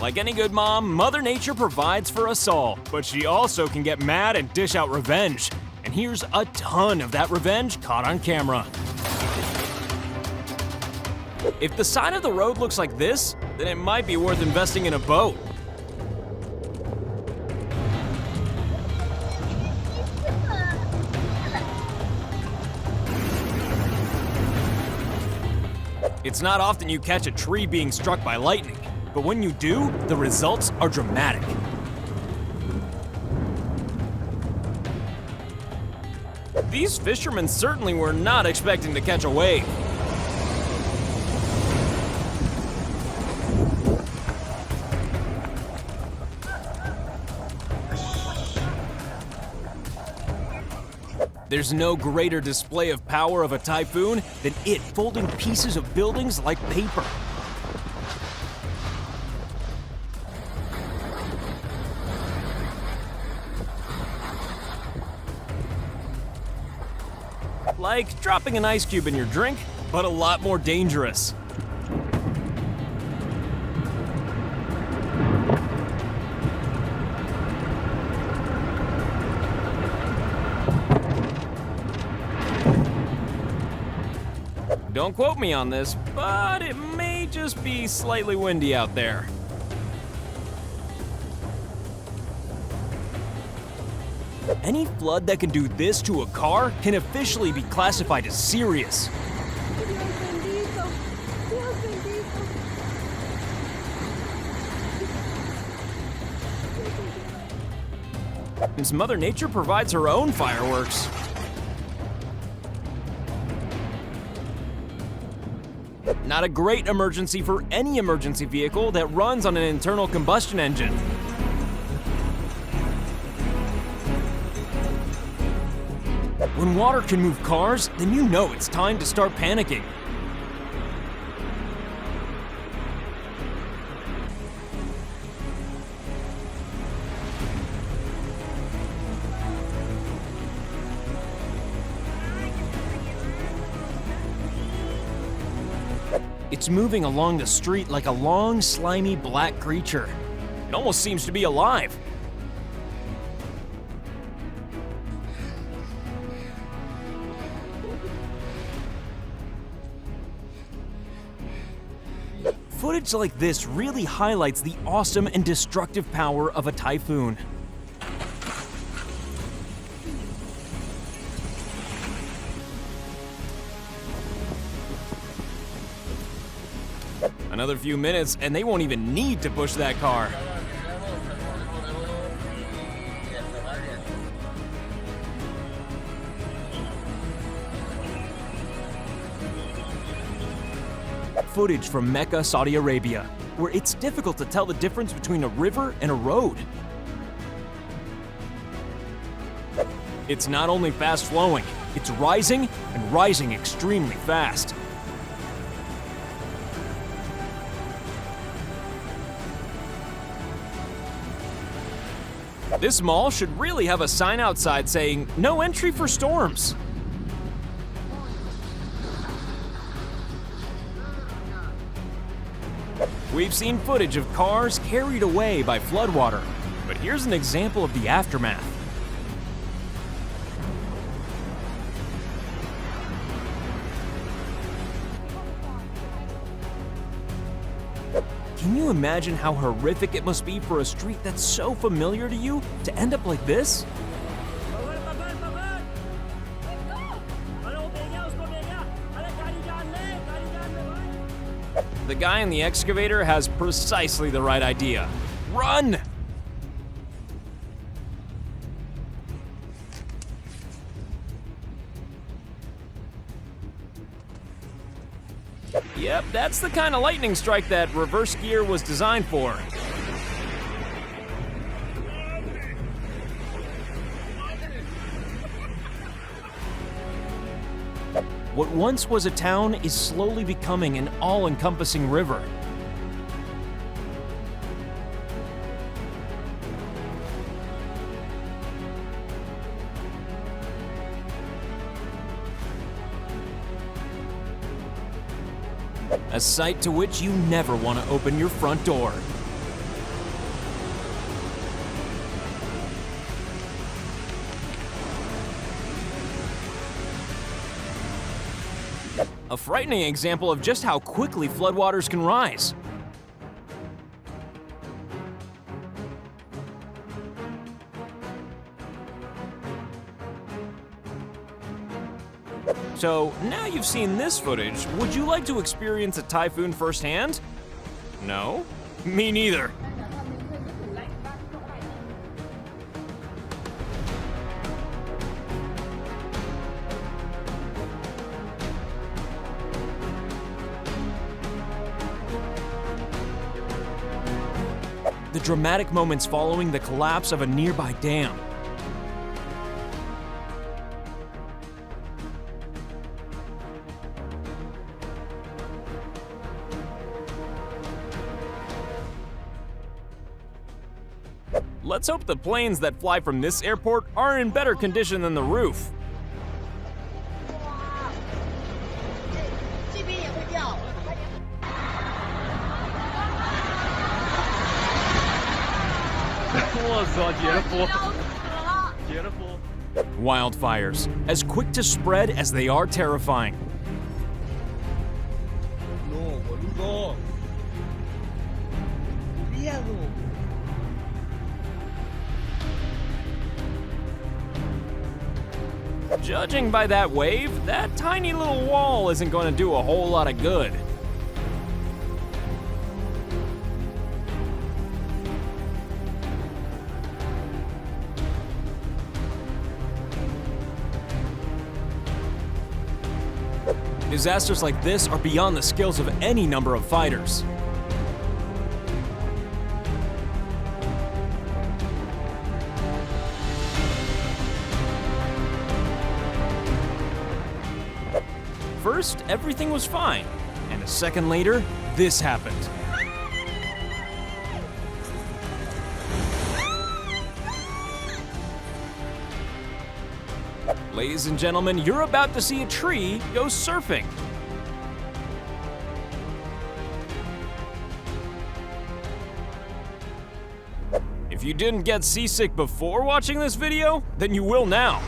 Like any good mom, Mother Nature provides for us all, but she also can get mad and dish out revenge. And here's a ton of that revenge caught on camera. If the side of the road looks like this, then it might be worth investing in a boat. It's not often you catch a tree being struck by lightning, but when you do, the results are dramatic. These fishermen certainly were not expecting to catch a wave. There's no greater display of power of a typhoon than it folding pieces of buildings like paper. Like dropping an ice cube in your drink, but a lot more dangerous. Don't quote me on this, but it may just be slightly windy out there. Any flood that can do this to a car can officially be classified as serious. Since Mother Nature provides her own fireworks. Not a great emergency for any emergency vehicle that runs on an internal combustion engine. When water can move cars, then you know it's time to start panicking. It's moving along the street like a long, slimy black creature. It almost seems to be alive. Footage like this really highlights the awesome and destructive power of a typhoon. Another few minutes and they won't even need to push that car. Footage from Mecca, Saudi Arabia, where it's difficult to tell the difference between a river and a road. It's not only fast flowing, it's rising and rising extremely fast. This mall should really have a sign outside saying, "No entry for storms." We've seen footage of cars carried away by floodwater, but here's an example of the aftermath. Can you imagine how horrific it must be for a street that's so familiar to you to end up like this? The guy in the excavator has precisely the right idea. Run! Yep, that's the kind of lightning strike that reverse gear was designed for. What once was a town is slowly becoming an all-encompassing river. A sight to which you never want to open your front door. A frightening example of just how quickly floodwaters can rise. So, now you've seen this footage, would you like to experience a typhoon firsthand? No? Me neither. The dramatic moments following the collapse of a nearby dam. Let's hope the planes that fly from this airport are in better condition than the roof. Wildfires, as quick to spread as they are terrifying. No, boludo. Miedo. Judging by that wave, that tiny little wall isn't going to do a whole lot of good. Disasters like this are beyond the skills of any number of fighters. First, everything was fine, and a second later, this happened. Ladies and gentlemen, you're about to see a tree go surfing. If you didn't get seasick before watching this video, then you will now.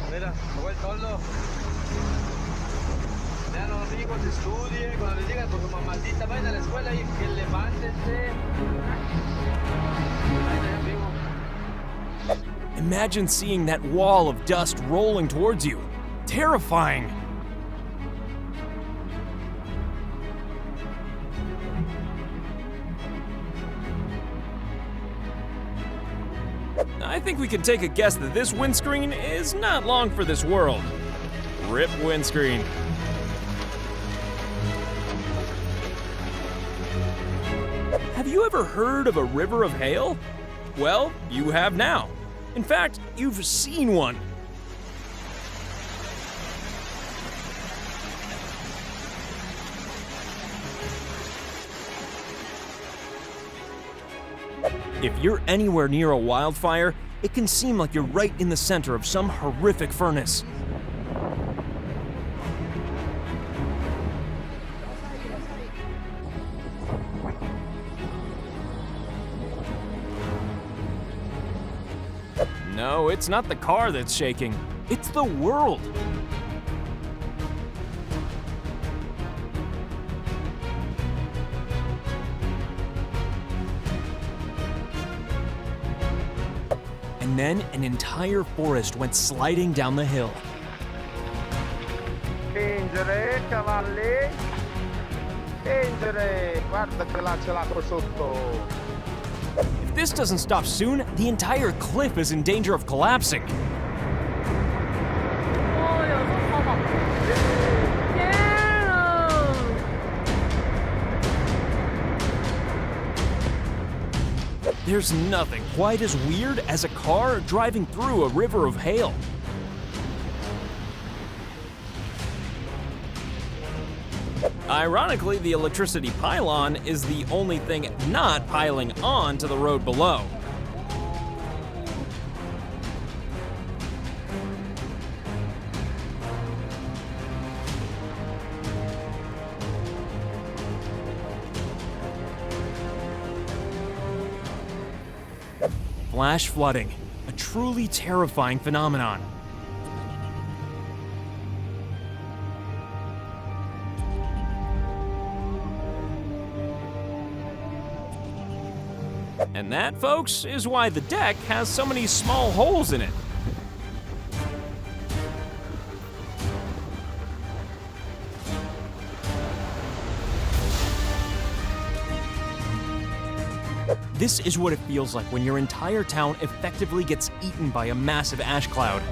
Mira, me voy solo. Vean los amigos, estudien, cuando les digan con su mamacita, vayan a la escuela y que levántense. Vayan, amigo. Imagine seeing that wall of dust rolling towards you. Terrifying. I think we can take a guess that this windscreen is not long for this world. RIP windscreen. Have you ever heard of a river of hail? Well, you have now. In fact, you've seen one. If you're anywhere near a wildfire, it can seem like you're right in the center of some horrific furnace. No, it's not the car that's shaking. It's the world. And then an entire forest went sliding down the hill. Spingere, cavalli. Spingere. Guarda che là c'è l'acqua sotto. If this doesn't stop soon, the entire cliff is in danger of collapsing. There's nothing quite as weird as a car driving through a river of hail. Ironically, the electricity pylon is the only thing not piling on to the road below. Flash flooding, a truly terrifying phenomenon. And that, folks, is why the deck has so many small holes in it. This is what it feels like when your entire town effectively gets eaten by a massive ash cloud.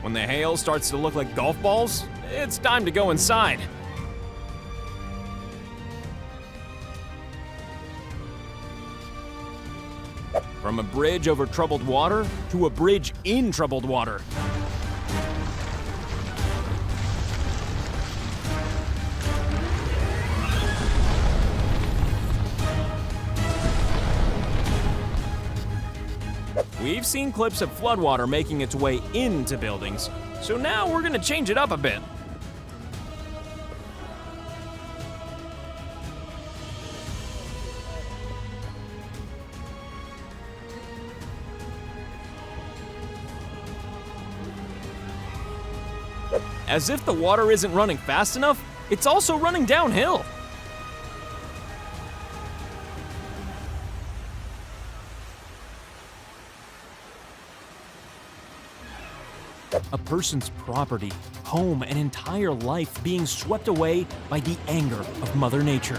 When the hail starts to look like golf balls, it's time to go inside. From a bridge over troubled water to a bridge in troubled water. We've seen clips of floodwater making its way into buildings, so now we're gonna change it up a bit. As if the water isn't running fast enough, it's also running downhill. A person's property, home, and entire life being swept away by the anger of Mother Nature.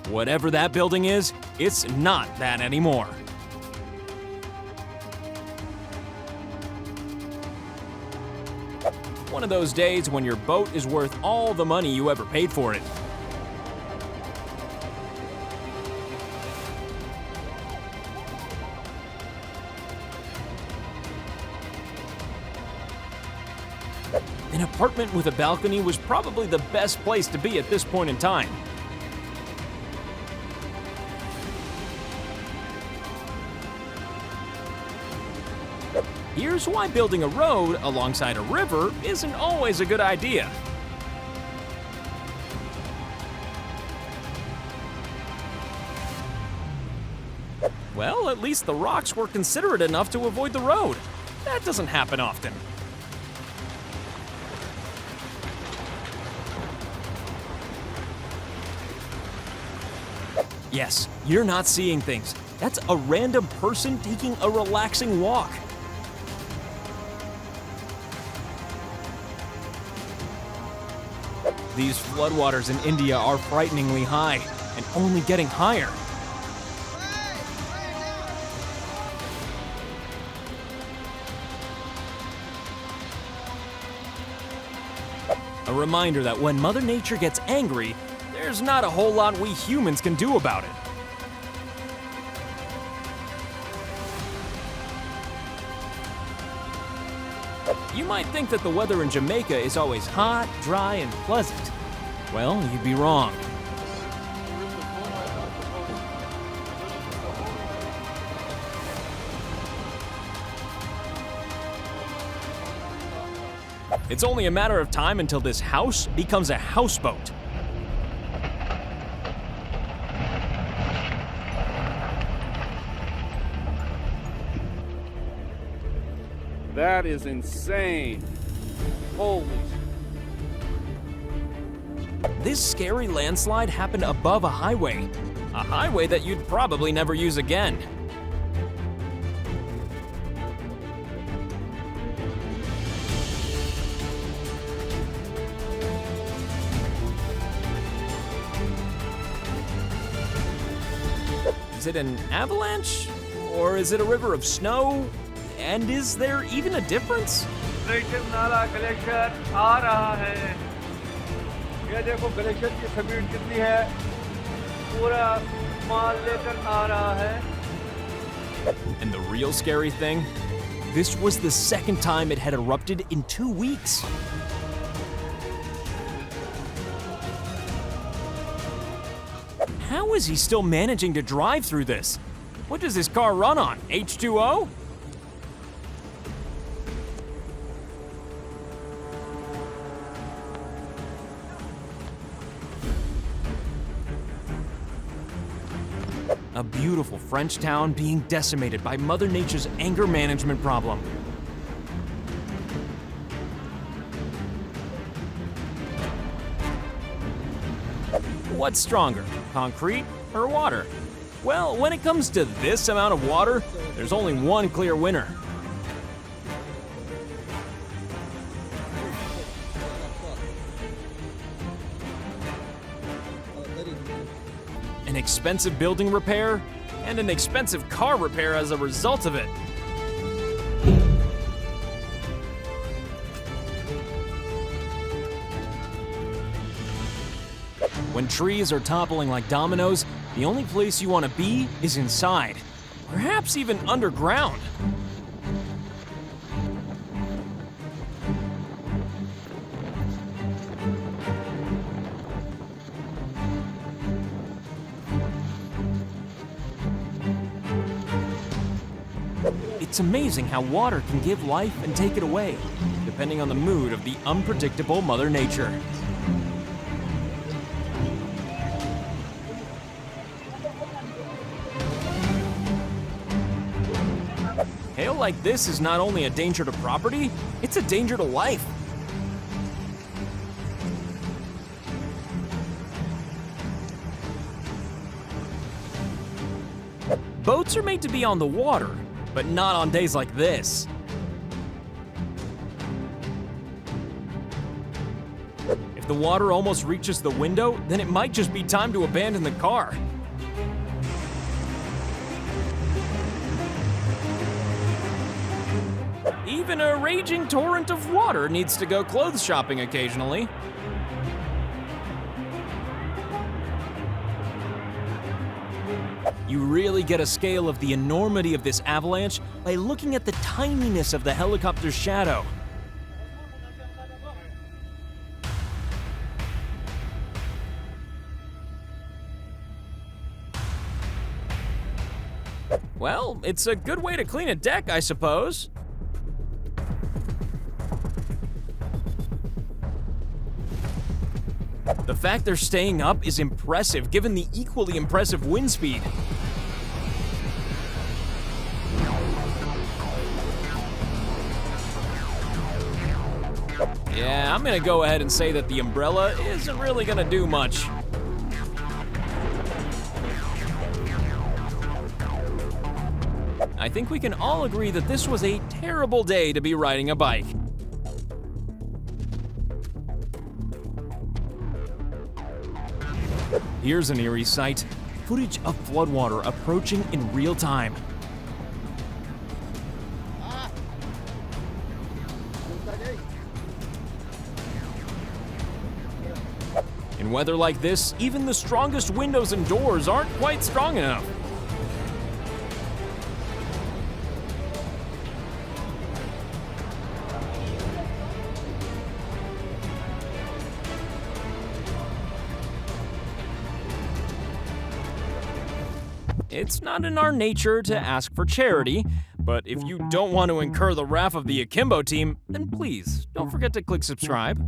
Whatever that building is, it's not that anymore. One of those days when your boat is worth all the money you ever paid for it. An apartment with a balcony was probably the best place to be at this point in time. Here's why building a road alongside a river isn't always a good idea. Well, at least the rocks were considerate enough to avoid the road. That doesn't happen often. Yes, you're not seeing things. That's a random person taking a relaxing walk. These floodwaters in India are frighteningly high and only getting higher. A reminder that when Mother Nature gets angry, there's not a whole lot we humans can do about it. You might think that the weather in Jamaica is always hot, dry, and pleasant. Well, you'd be wrong. It's only a matter of time until this house becomes a houseboat. That is insane. Holy. This scary landslide happened above a highway that you'd probably never use again. Is it an avalanche? Or is it a river of snow? And is there even a difference? नाला glacier आ रहा है। ये देखो glacier की speed कितनी है, पूरा माल लेकर आ रहा है। And the real scary thing? This was the second time it had erupted in 2 weeks. How is he still managing to drive through this? What does his car run on? H2O? A beautiful French town being decimated by Mother Nature's anger management problem. What's stronger, concrete or water? Well, when it comes to this amount of water, there's only one clear winner. An expensive building repair, and an expensive car repair as a result of it. When trees are toppling like dominoes, the only place you want to be is inside, perhaps even underground. It's amazing how water can give life and take it away, depending on the mood of the unpredictable Mother Nature. Hail like this is not only a danger to property, it's a danger to life. Boats are made to be on the water, but not on days like this. If the water almost reaches the window, then it might just be time to abandon the car. Even a raging torrent of water needs to go clothes shopping occasionally. You really get a scale of the enormity of this avalanche by looking at the tininess of the helicopter's shadow. Well, it's a good way to clean a deck, I suppose. The fact they're staying up is impressive given the equally impressive wind speed. Yeah, I'm gonna go ahead and say that the umbrella isn't really gonna do much. I think we can all agree that this was a terrible day to be riding a bike. Here's an eerie sight, footage of floodwater approaching in real time. In weather like this, even the strongest windows and doors aren't quite strong enough. It's not in our nature to ask for charity, but if you don't want to incur the wrath of the Akimbo team, then please don't forget to click subscribe.